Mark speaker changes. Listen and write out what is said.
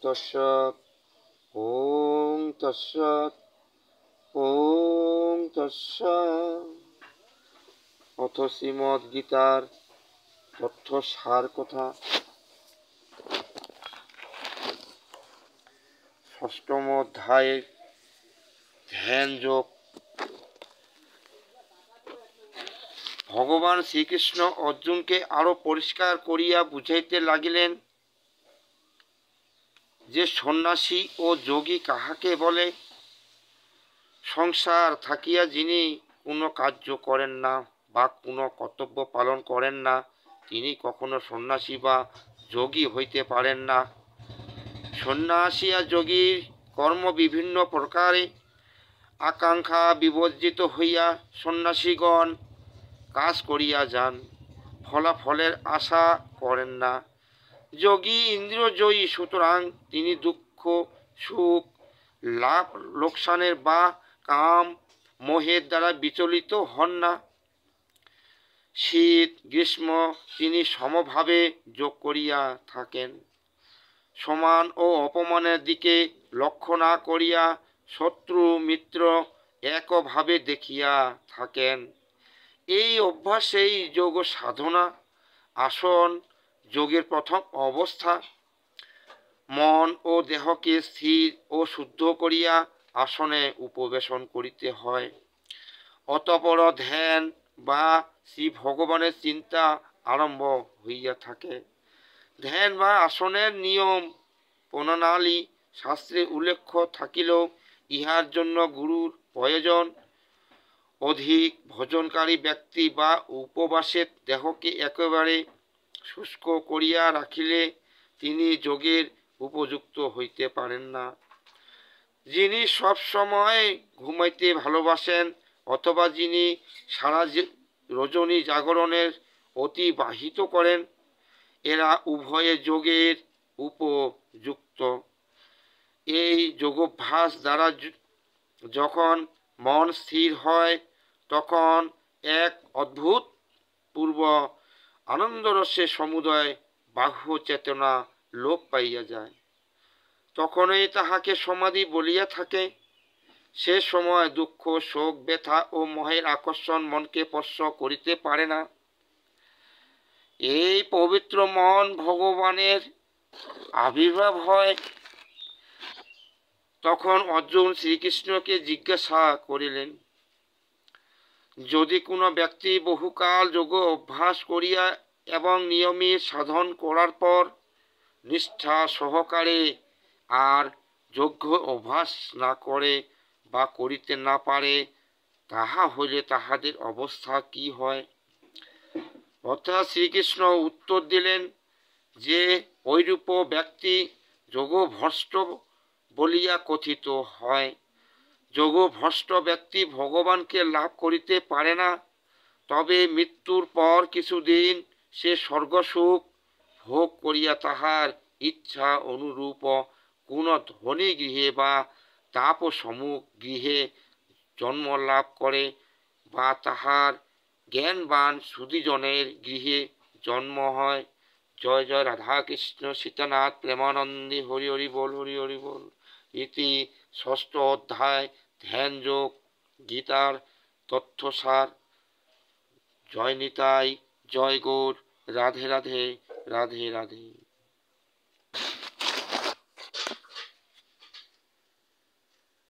Speaker 1: তৎসৎ। ওং তৎসৎ। ওং তৎসৎ। অথ শ্রীমদ্ গীতার তথ্য সার কথা। ষষ্ঠম অধ্যায়ে ধ্যান যোগ। ভগবান শ্রীকৃষ্ণ অর্জুনকে আরো পরিষ্কার করিয়া বুঝাইতে লাগিলেন যে সন্ন্যাসী ও যোগী কাহাকে বলে। সংসার থাকিয়া যিনি কোনো কার্য করেন না বা কোনো কর্তব্য পালন করেন না, তিনি কখনো সন্ন্যাসী বা যোগী হইতে পারেন না। সন্ন্যাসী আর যোগীর কর্ম বিভিন্ন প্রকারে। আকাঙ্ক্ষা বিবর্জিত হইয়া সন্ন্যাসীগণ কাজ করিয়া যান, ফলাফলের আশা করেন না। যোগী ইন্দ্রিয়জয়ী, সুতরাং তিনি দুঃখ সুখ লাভ লোকসানের বা কাম মোহের দ্বারা বিচলিত হন না। শীত গ্রীষ্ম তিনি সমভাবে যোগ করিয়া থাকেন। সমান ও অপমানের দিকে লক্ষ্য না করিয়া শত্রু মিত্র একভাবে দেখিয়া থাকেন। এই অভ্যাসেই যোগ সাধনা। আসন যোগের প্রথম অবস্থা। মন ও দেহকে স্থির ও শুদ্ধ করিয়া আসনে উপবেশন করিতে হয়। অতঃপর ধ্যান বা শ্রী ভগবানের চিন্তা আরম্ভ হইয়া থাকে। ধ্যান বা আসনের নিয়ম প্রণালী শাস্ত্রে উল্লেখ থাকিলেও ইহার জন্য গুরুর প্রয়োজন। অধিক ভোজনকারী ব্যক্তি বা উপবাসে দেহকে একেবারে শুষ্ক করিয়া রাখিলে তিনি যোগের উপযুক্ত হইতে পারেন না। যিনি সব সময় ঘুমাইতে ভালোবাসেন অথবা যিনি সারা রজনী জাগরণের অতিবাহিত করেন, এরা উভয়ে যোগের উপযুক্ত। এই যোগাভ্যাস দ্বারা যখন মন স্থির হয়, তখন এক অদ্ভুত পূর্ব আনন্দরসে সমুদয় বাহ্য চেতনা লোপ পাইয়া যায়। তখনই তাহাকে সমাধি বলিয়া থাকে। সে সময় দুঃখ শোক ব্যথা ও মোহের আকর্ষণ মনকে স্পর্শ করিতে পারে না। এই পবিত্র মন ভগবানের আবির্ভাব হয়। তখন অর্জুন শ্রীকৃষ্ণকে জিজ্ঞাসা করিলেন, যদি কোনো ব্যক্তি বহুকাল যোগ অভ্যাস করিয়া এবং নিয়মিত সাধন করার পর নিষ্ঠা সহকারে আর যোগ্য অভ্যাস না করে বা করিতে না পারে, তাহা হইলে তাহাদের অবস্থা কি হয়? অর্থাৎ শ্রীকৃষ্ণ উত্তর দিলেন যে ঐরূপ ব্যক্তি যোগভ্রষ্ট বলিয়া কথিত হয়। যোগভ্রষ্ট ব্যক্তি ভগবানকে লাভ করিতে পারে না। তবে মৃত্যুর পর কিছুদিন সে স্বর্গসুখ ভোগ করিয়া তাহার ইচ্ছা অনুরূপ কোন ধনী গৃহে বা তাপসমূহ গৃহে জন্ম লাভ করে, বা তাহার জ্ঞানবান সুধীজনের গৃহে জন্ম হয়। জয় জয় রাধা কৃষ্ণ সীতানাথ প্রেমানন্দে হরি হরি বল হরি হরি বল। ইতি ষষ্ঠ অধ্যায় ধ্যান যোগ গীতার তথ্যসার। জয় নিতাই, জয় গৌর, রাধে রাধে, রাধে রাধে।